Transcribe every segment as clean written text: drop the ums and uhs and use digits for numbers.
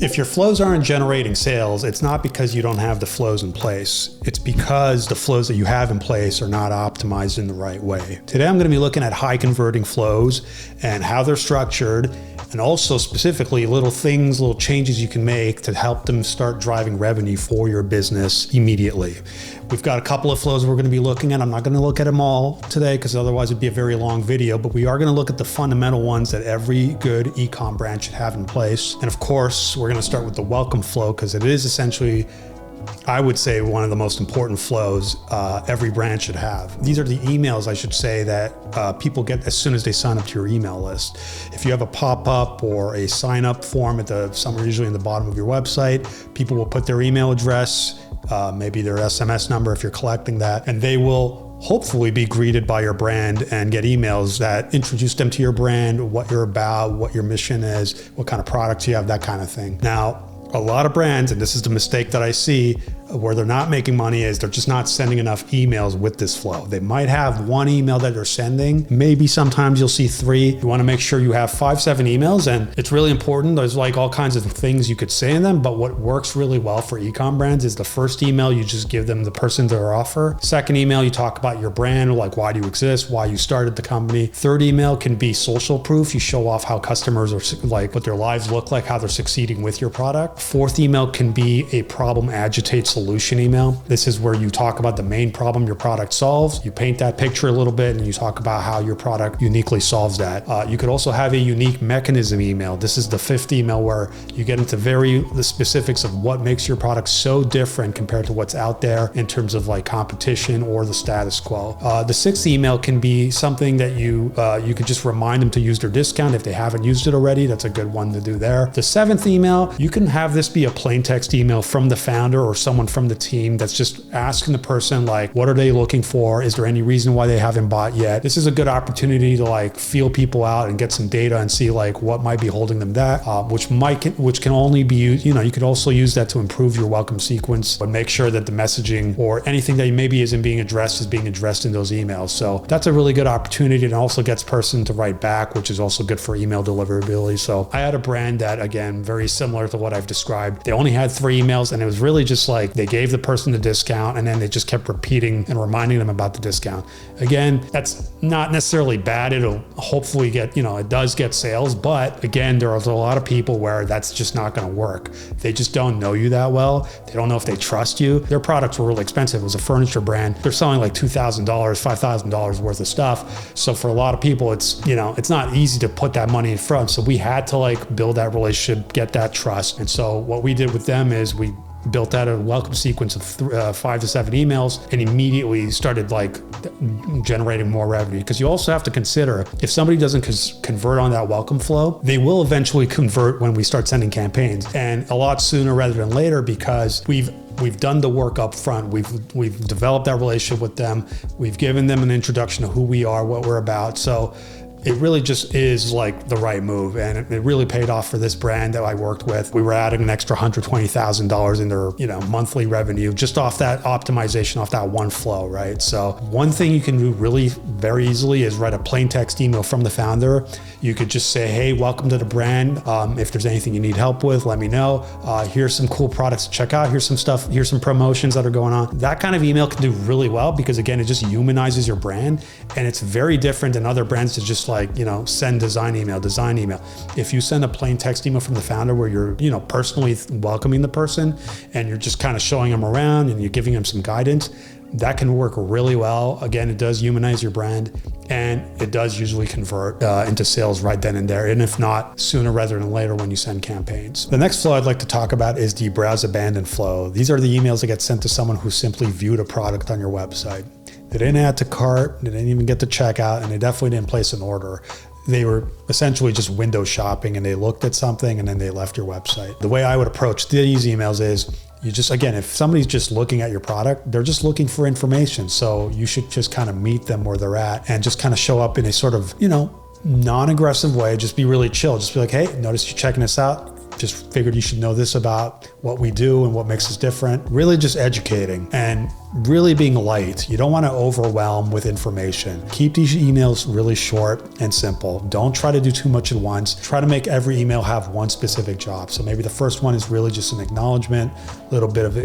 If your flows aren't generating sales, it's not because you don't have the flows in place. It's because the flows that you have in place are not optimized in the right way. Today, I'm going to be looking at high converting flows and how they're structured, and also specifically little things, little changes you can make to help them start driving revenue for your business immediately. We've got a couple of flows we're going to be looking at. I'm not going to look at them all today because otherwise it'd be a very long video, but we are going to look at the fundamental ones that every good e-com brand should have in place. And of course, we're going to start with the welcome flow because it is essentially, I would say, one of the most important flows every brand should have. These are the emails, I should say, that people get as soon as they sign up to your email list. If you have a pop-up or a sign-up form somewhere usually in the bottom of your website, people will put their email address, maybe their SMS number if you're collecting that, and they will hopefully be greeted by your brand and get emails that introduce them to your brand, what you're about, what your mission is, what kind of products you have, that kind of thing. Now, a lot of brands, and this is the mistake that I see, where they're not making money is they're just not sending enough emails with this flow. They might have one email that they're sending. Maybe sometimes you'll see 3. You want to make sure you have 5, 7 emails, and it's really important. There's like all kinds of things you could say in them, but what works really well for e-com brands is the first email, you just give them the person their offer. Second email, you talk about your brand, like why do you exist, why you started the company. Third email can be social proof. You show off how customers are, like what their lives look like, how they're succeeding with your product. Fourth email can be a problem agitate solution email. This is where you talk about the main problem your product solves. You paint that picture a little bit and you talk about how your product uniquely solves that. You could also have a unique mechanism email. This is the 5th email where you get into the specifics of what makes your product so different compared to what's out there in terms of like competition or the status quo. The 6th email can be something that you could just remind them to use their discount if they haven't used it already. That's a good one to do there. The 7th email, you can have this be a plain text email from the founder or someone from the team that's just asking the person, like, what are they looking for? Is there any reason why they haven't bought yet? This is a good opportunity to like feel people out and get some data and see like what might be holding them back, which can only be used, you could also use that to improve your welcome sequence, but make sure that the messaging or anything that maybe isn't being addressed is being addressed in those emails. So that's a really good opportunity, and also gets person to write back, which is also good for email deliverability. So I had a brand that, again, very similar to what I've described. They only had 3 emails, and it was really just like they gave the person the discount and then they just kept repeating and reminding them about the discount. Again, that's not necessarily bad. It'll hopefully get, it does get sales, but again, there are a lot of people where that's just not going to work. They just don't know you that well. They don't know if they trust you. Their products were really expensive. It was a furniture brand. They're selling like $2,000, $5,000 worth of stuff. So for a lot of people, it's not easy to put that money in front. So we had to like build that relationship, get that trust. And so what we did with them is we built out a welcome sequence of 5 to 7 emails and immediately started like generating more revenue. Because you also have to consider, if somebody doesn't convert on that welcome flow, they will eventually convert when we start sending campaigns, and a lot sooner rather than later, because we've done the work up front. We've developed that relationship with them. We've given them an introduction to who we are, what we're about. So it really just is like the right move, and it really paid off for this brand that I worked with. We were adding an extra $120,000 in their monthly revenue just off that optimization, off that one flow, right? So one thing you can do really very easily is write a plain text email from the founder. You could just say, hey, welcome to the brand. If there's anything you need help with, let me know. Here's some cool products to check out. Here's some stuff. Here's some promotions that are going on. That kind of email can do really well because, again, it just humanizes your brand, and it's very different than other brands to just send design email. If you send a plain text email from the founder where you're, personally welcoming the person and you're just kind of showing them around and you're giving them some guidance, that can work really well. Again, it does humanize your brand, and it does usually convert into sales right then and there. And if not, sooner rather than later when you send campaigns. The next flow I'd like to talk about is the browse abandon flow. These are the emails that get sent to someone who simply viewed a product on your website. They didn't add to cart, they didn't even get to checkout, and they definitely didn't place an order. They were essentially just window shopping, and they looked at something and then they left your website. The way I would approach these emails is if somebody's just looking at your product, they're just looking for information. So you should just kind of meet them where they're at and just kind of show up in a sort of, non-aggressive way. Just be really chill. Just be like, hey, notice you're checking this out. Just figured you should know this about what we do and what makes us different. Really just educating and really being light. You don't want to overwhelm with information. Keep these emails really short and simple. Don't try to do too much at once. Try to make every email have one specific job. So maybe the first one is really just an acknowledgement, a little bit of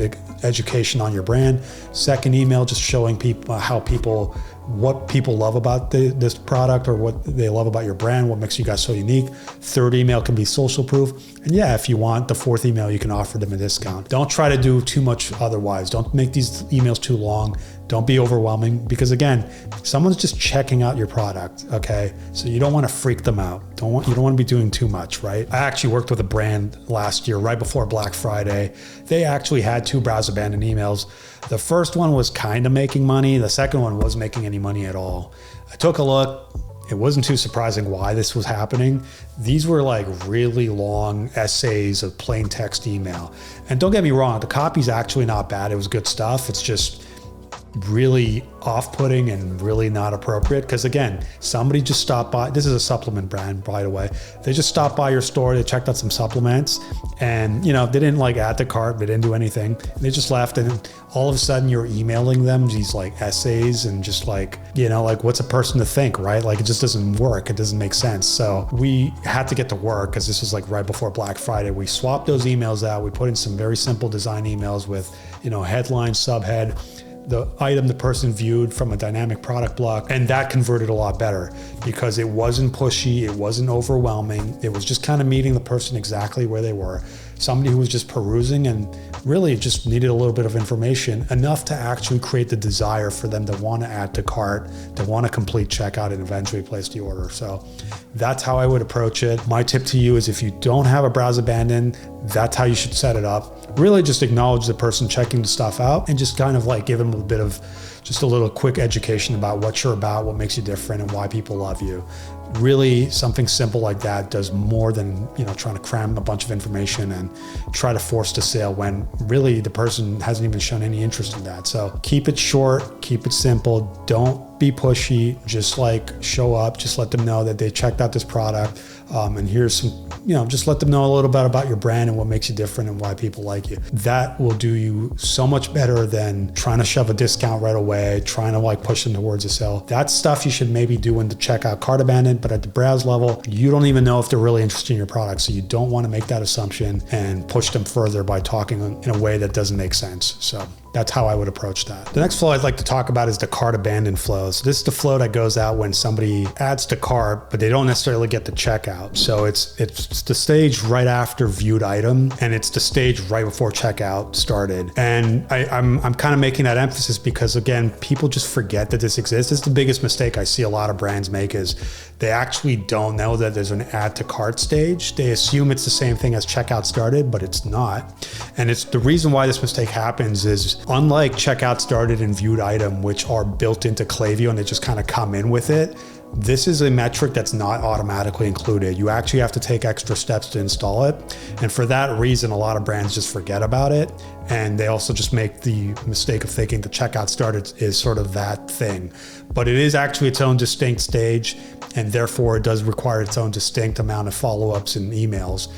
education on your brand. Second email, just showing people what people love about this product or what they love about your brand, what makes you guys so unique. Third email can be social proof. And yeah, if you want, the fourth email, you can offer them a discount. Don't try to do too much otherwise. Don't make these emails too long. Don't be overwhelming because again, someone's just checking out your product, okay? So you don't want to freak them out. You don't want to be doing too much, right? I actually worked with a brand last year, right before Black Friday. They actually had 2 browse abandoned emails. The first one was kind of making money. The second one wasn't making any money at all. I took a look. It wasn't too surprising why this was happening. These were like really long essays of plain text email. And don't get me wrong, the copy's actually not bad. It was good stuff. It's just really off-putting and really not appropriate because again, somebody just stopped by. This is a supplement brand, by the way. They just stopped by your store, they checked out some supplements, and they didn't like add to cart, they didn't do anything. They just left, and all of a sudden you're emailing them these like essays and just like, like what's a person to think, right? Like it just doesn't work. It doesn't make sense. So we had to get to work because this was like right before Black Friday. We swapped those emails out. We put in some very simple design emails with, headline, subhead, the item the person viewed from a dynamic product block, and that converted a lot better because it wasn't pushy, it wasn't overwhelming, it was just kind of meeting the person exactly where they were. Somebody who was just perusing and really just needed a little bit of information, enough to actually create the desire for them to want to add to cart, to want to complete checkout and eventually place the order. So that's how I would approach it. My tip to you is if you don't have a browse abandon, that's how you should set it up. Really just acknowledge the person checking the stuff out and just kind of like give them a bit of just a little quick education about what you're about, what makes you different, and why people love you. Really, something simple like that does more than trying to cram a bunch of information and try to force the sale when really the person hasn't even shown any interest in that. So keep it short, keep it simple. Don't be pushy. Just like show up. Just let them know that they checked out this product. And here's some, just let them know a little bit about your brand and what makes you different and why people like you. That will do you so much better than trying to shove a discount right away, trying to like push them towards a sale. That's stuff you should maybe do in the checkout cart abandoned, but at the browse level, you don't even know if they're really interested in your product. So you don't want to make that assumption and push them further by talking in a way that doesn't make sense. So that's how I would approach that. The next flow I'd like to talk about is the cart abandon flow. So this is the flow that goes out when somebody adds to cart, but they don't necessarily get the checkout. So it's the stage right after viewed item, and it's the stage right before checkout started. And I'm kind of making that emphasis because again, people just forget that this exists. This is the biggest mistake I see a lot of brands make is they actually don't know that there's an add to cart stage. They assume it's the same thing as checkout started, but it's not. And it's the reason why this mistake happens is unlike checkout started and viewed item, which are built into Klaviyo and they just kind of come in with it, this is a metric that's not automatically included. You actually have to take extra steps to install it. And for that reason, a lot of brands just forget about it. And they also just make the mistake of thinking the checkout started is sort of that thing. But it is actually its own distinct stage. And therefore it does require its own distinct amount of follow-ups and emails.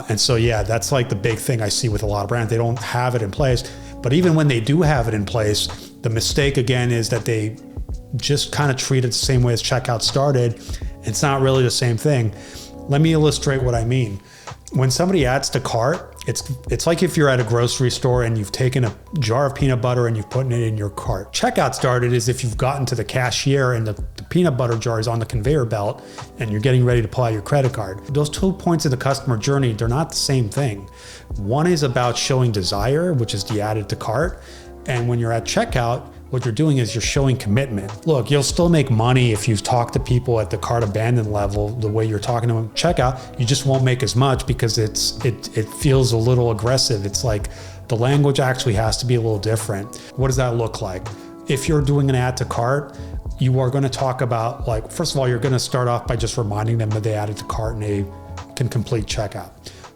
And so, yeah, that's like the big thing I see with a lot of brands. They don't have it in place. But even when they do have it in place, the mistake again is that they just kind of treat it the same way as checkout started. It's not really the same thing. Let me illustrate what I mean. When somebody adds to cart, it's like if you're at a grocery store and you've taken a jar of peanut butter and you've put it in your cart. Checkout started is if you've gotten to the cashier and the peanut butter jar is on the conveyor belt and you're getting ready to pull out your credit card. Those 2 points of the customer journey, they're not the same thing. One is about showing desire, which is the added to cart. And when you're at checkout, what you're doing is you're showing commitment. Look, you'll still make money if you talk to people at the cart abandon level the way you're talking to them at checkout. You just won't make as much because it feels a little aggressive. It's like the language actually has to be a little different. What does that look like? If you're doing an add to cart, you are going to talk about, like, first of all, you're going to start off by just reminding them that they added to cart and they can complete checkout.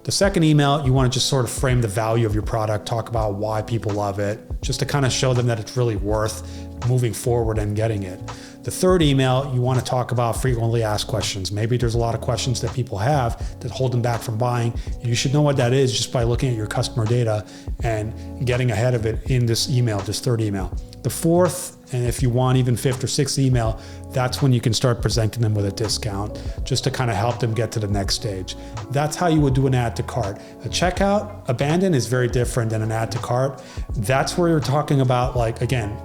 The second email, you want to just sort of frame the value of your product, talk about why people love it, just to kind of show them that it's really worth moving forward and getting it. The third email, you want to talk about frequently asked questions. Maybe there's a lot of questions that people have that hold them back from buying. You should know what that is just by looking at your customer data and getting ahead of it in this email, this third email. The fourth, and if you want even fifth or sixth email, that's when you can start presenting them with a discount just to kind of help them get to the next stage. That's how you would do an add to cart. A checkout abandon is very different than an add to cart. That's where you're talking about, like, again,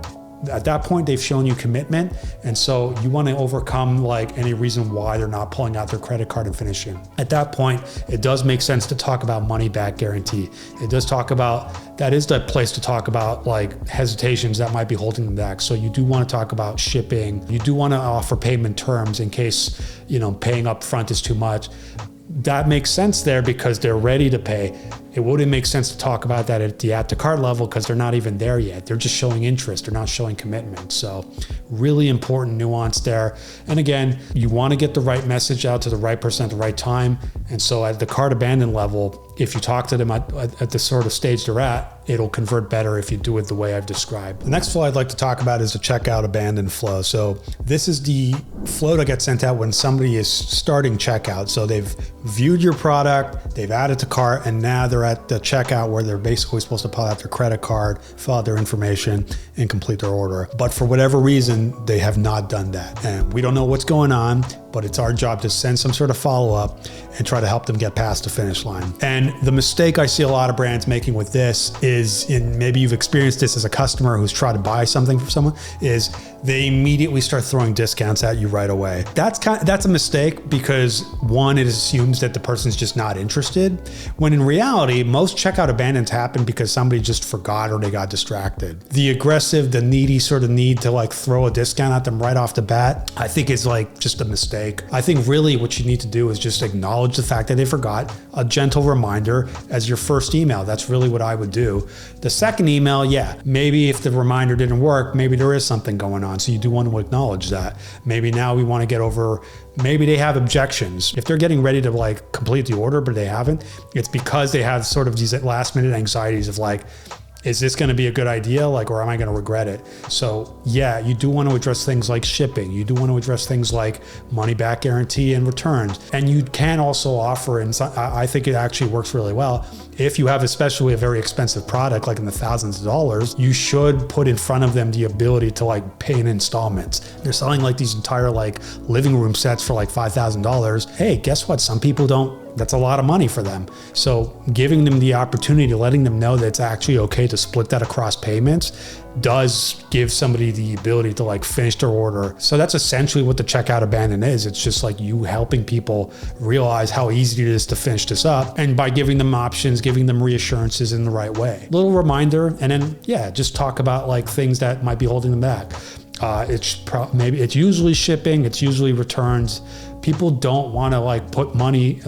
at that point, they've shown you commitment. And so you want to overcome like any reason why they're not pulling out their credit card and finishing. At that point, it does make sense to talk about money back guarantee. It does talk about, that is the place to talk about like hesitations that might be holding them back. So you do want to talk about shipping. You do want to offer payment terms in case, paying up front is too much. That makes sense there because they're ready to pay. It wouldn't make sense to talk about that at the add to cart level because they're not even there yet. They're just showing interest. They're not showing commitment. So really important nuance there. And again, you want to get the right message out to the right person at the right time. And so at the cart abandon level, if you talk to them at the sort of stage they're at, it'll convert better if you do it the way I've described. The next flow I'd like to talk about is the checkout abandon flow. So this is the flow that gets sent out when somebody is starting checkout. So they've viewed your product, they've added to cart, and now they're at the checkout where they're basically supposed to pull out their credit card, fill out their information, and complete their order. But for whatever reason, they have not done that. And we don't know what's going on, but it's our job to send some sort of follow-up and try to help them get past the finish line. And the mistake I see a lot of brands making with this is, and maybe you've experienced this as a customer who's tried to buy something from someone, is they immediately start throwing discounts at you right away. That's a mistake because one, it assumes that the person's just not interested, when in reality, most checkout abandons happen because somebody just forgot or they got distracted. The aggressive, the needy sort of need to like throw a discount at them right off the bat, I think is like just a mistake. I think really what you need to do is just acknowledge the fact that they forgot, a gentle reminder as your first email. That's really what I would do. The second email, yeah, maybe if the reminder didn't work, maybe there is something going on. So you do want to acknowledge that. Maybe now we want to get over, maybe they have objections. If they're getting ready to like complete the order, but they haven't, it's because they have sort of these last minute anxieties of like, is this going to be a good idea? Like, or am I going to regret it? So yeah, you do want to address things like shipping. You do want to address things like money back guarantee and returns. And you can also offer, and I think it actually works really well. If you have especially a very expensive product, like in the thousands of dollars, you should put in front of them the ability to like pay in installments. They're selling like these entire like living room sets for like $5,000. Hey, guess what? Some people don't. That's a lot of money for them. So giving them the opportunity, letting them know that it's actually okay to split that across payments does give somebody the ability to like finish their order. So that's essentially what the checkout abandon is. It's just like you helping people realize how easy it is to finish this up. And by giving them options, giving them reassurances in the right way. Little reminder, and then yeah, just talk about like things that might be holding them back. Maybe it's usually shipping, it's usually returns. People don't want to like put money,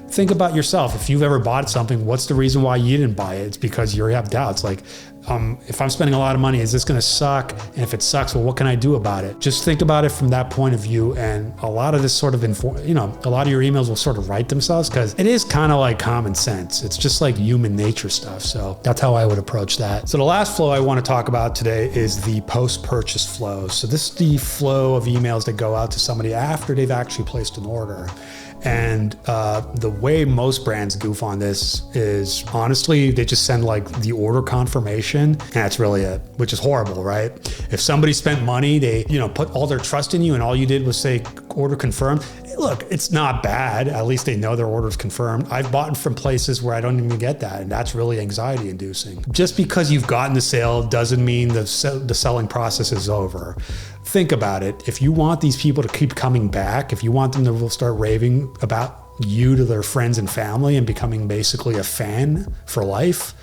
think about yourself. If you've ever bought something, what's the reason why you didn't buy it? It's because you have doubts. Like, if I'm spending a lot of money, is this going to suck? And if it sucks, well, what can I do about it? Just think about it from that point of view. And a lot of this sort of, a lot of your emails will sort of write themselves because it is kind of like common sense. It's just like human nature stuff. So that's how I would approach that. So the last flow I want to talk about today is the post-purchase flow. So this is the flow of emails that go out to somebody after they've actually placed an order. And the way most brands goof on this is honestly, they just send like the order confirmation and that's really it, which is horrible, right? If somebody spent money, they, put all their trust in you and all you did was say order confirmed. Look, it's not bad. At least they know their order is confirmed. I've bought from places where I don't even get that. And that's really anxiety inducing. Just because you've gotten the sale doesn't mean the selling process is over. Think about it. If you want these people to keep coming back, if you want them to start raving about you to their friends and family and becoming basically a fan for life,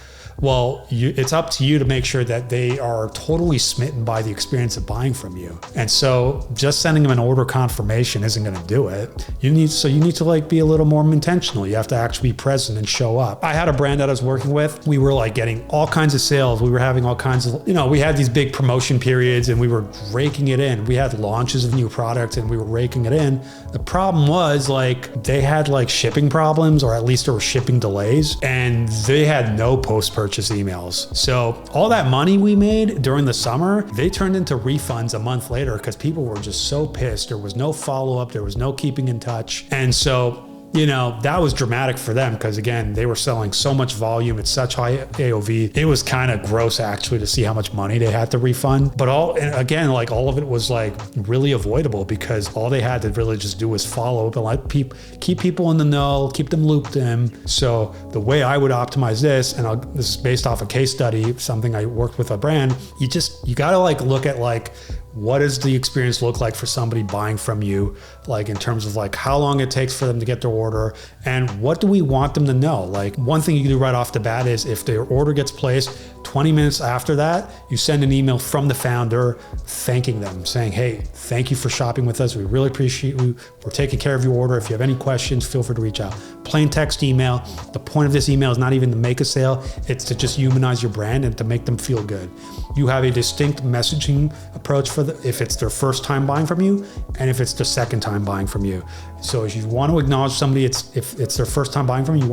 Well, it's up to you to make sure that they are totally smitten by the experience of buying from you. And so just sending them an order confirmation isn't going to do it. You need to like be a little more intentional. You have to actually be present and show up. I had a brand that I was working with. We were like getting all kinds of sales. We were having all kinds of, we had these big promotion periods and we were raking it in. We had launches of new products and we were raking it in. The problem was like they had like shipping problems, or at least there were shipping delays, and they had no post-purchase emails. So all that money we made during the summer, they turned into refunds a month later because people were just so pissed. There was no follow-up. There was no keeping in touch. And so that was dramatic for them because, again, they were selling so much volume at such high AOV. It was kind of gross, actually, to see how much money they had to refund. But all of it was like really avoidable because all they had to really just do was follow up and keep people in the know, keep them looped in. So the way I would optimize this, and this is based off a case study, something I worked with a brand, you got to like look at like, what does the experience look like for somebody buying from you? Like in terms of like how long it takes for them to get their order, and what do we want them to know? Like one thing you can do right off the bat is if their order gets placed, 20 minutes after that, you send an email from the founder thanking them, saying, hey, thank you for shopping with us. We really appreciate you. We're taking care of your order. If you have any questions, feel free to reach out. Plain text email. The point of this email is not even to make a sale. It's to just humanize your brand and to make them feel good. You have a distinct messaging approach if it's their first time buying from you and if it's their second time buying from you. So if you want to acknowledge somebody, if it's their first time buying from you, you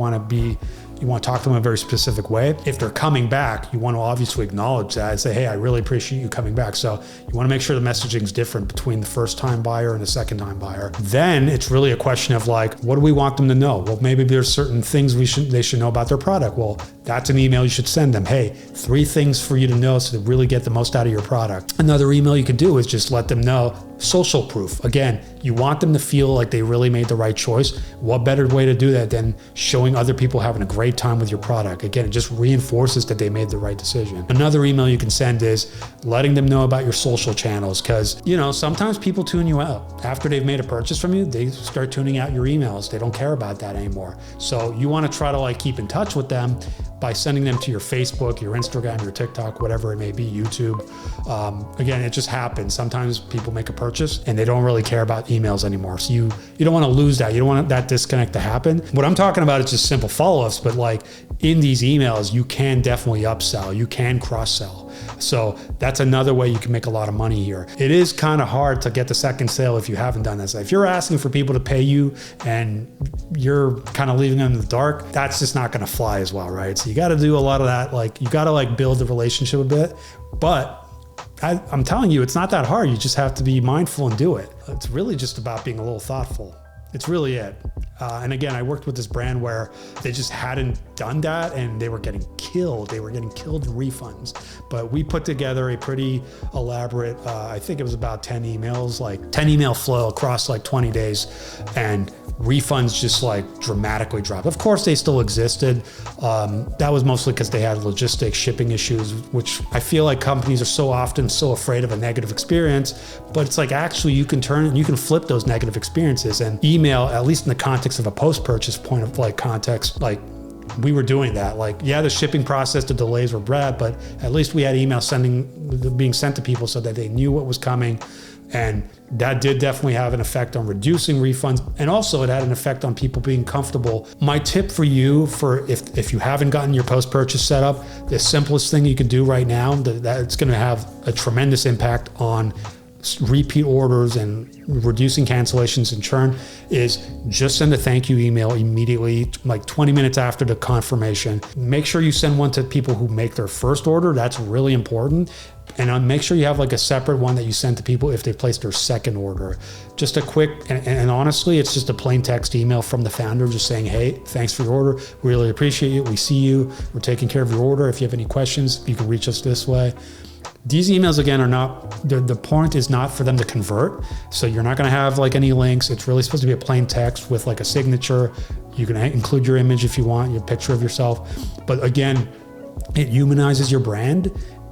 want to talk to them in a very specific way. If they're coming back, you want to obviously acknowledge that and say, hey, I really appreciate you coming back. So you want to make sure the messaging is different between the first time buyer and the second time buyer. Then it's really a question of like, what do we want them to know? Well, maybe there's certain things they should know about their product. Well, that's an email you should send them. Hey, 3 things for you to know so to really get the most out of your product. Another email you could do is just let them know social proof. Again, you want them to feel like they really made the right choice. What better way to do that than showing other people having a great time with your product? Again, it just reinforces that they made the right decision. Another email you can send is letting them know about your social channels, because sometimes people tune you out. After they've made a purchase from you, they start tuning out your emails. They don't care about that anymore. So you want to try to like keep in touch with them by sending them to your Facebook, your Instagram, your TikTok, whatever it may be, YouTube. Again, it just happens. Sometimes people make a purchase and they don't really care about emails anymore. So you don't want to lose that. You don't want that disconnect to happen. What I'm talking about is just simple follow-ups, but like in these emails, you can definitely upsell, you can cross-sell. So that's another way you can make a lot of money here. It is kind of hard to get the second sale if you haven't done this. If you're asking for people to pay you and you're kind of leaving them in the dark, that's just not going to fly as well, right? So you got to do a lot of that. Like you got to like build the relationship a bit, but I'm telling you, it's not that hard. You just have to be mindful and do it. It's really just about being a little thoughtful. It's really it. And again, I worked with this brand where they just hadn't done that and they were getting killed. They were getting killed in refunds. But we put together a pretty elaborate, I think it was about 10 emails, like 10 email flow across like 20 days. And refunds just like dramatically dropped. Of course, they still existed. That was mostly because they had logistics, shipping issues, which I feel like companies are so often so afraid of a negative experience. But it's like actually you can flip those negative experiences, and email, at least in the context of a post-purchase point of like context, like we were doing that. Like, yeah, the shipping process, the delays were bad, but at least we had emails being sent to people so that they knew what was coming. And that did definitely have an effect on reducing refunds. And also it had an effect on people being comfortable. My tip for you, if you haven't gotten your post-purchase set up, the simplest thing you can do right now that's going to have a tremendous impact on repeat orders and reducing cancellations and churn is just send a thank you email immediately, like 20 minutes after the confirmation. Make sure you send one to people who make their first order. That's really important. And make sure you have like a separate one that you send to people if they placed their second order. Just a quick, and honestly, it's just a plain text email from the founder just saying, hey, thanks for your order. We really appreciate it. We see you. We're taking care of your order. If you have any questions, you can reach us this way. These emails, again, are not, the point is not for them to convert. So you're not going to have like any links. It's really supposed to be a plain text with like a signature. You can include your image if you want, your picture of yourself. But again, it humanizes your brand,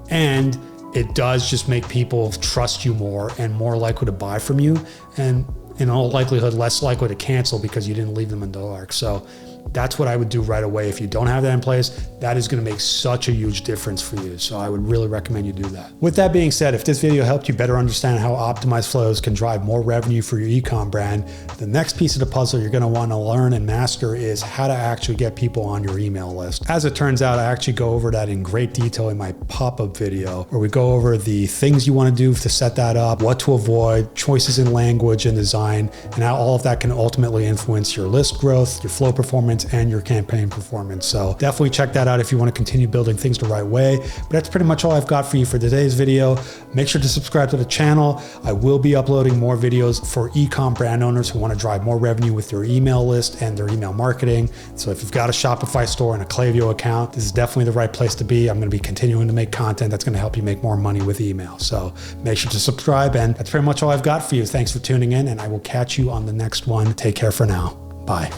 and it does just make people trust you more and more likely to buy from you, and in all likelihood, less likely to cancel because you didn't leave them in the dark. So That's what I would do right away. If you don't have that in place, that is going to make such a huge difference for you. So I would really recommend you do that. With that being said, if this video helped you better understand how optimized flows can drive more revenue for your e-com brand, the next piece of the puzzle you're going to want to learn and master is how to actually get people on your email list. As it turns out, I actually go over that in great detail in my pop-up video, where we go over the things you want to do to set that up, what to avoid, choices in language and design, and how all of that can ultimately influence your list growth, your flow performance, and your campaign performance. So definitely check that out if you want to continue building things the right way. But that's pretty much all I've got for you for today's video. Make sure to subscribe to the channel. I will be uploading more videos for e-com brand owners who want to drive more revenue with their email list and their email marketing. So if you've got a Shopify store and a Klaviyo account, this is definitely the right place to be. I'm going to be continuing to make content that's going to help you make more money with email. So make sure to subscribe, and that's pretty much all I've got for you. Thanks for tuning in, and I will catch you on the next one. Take care for now. Bye.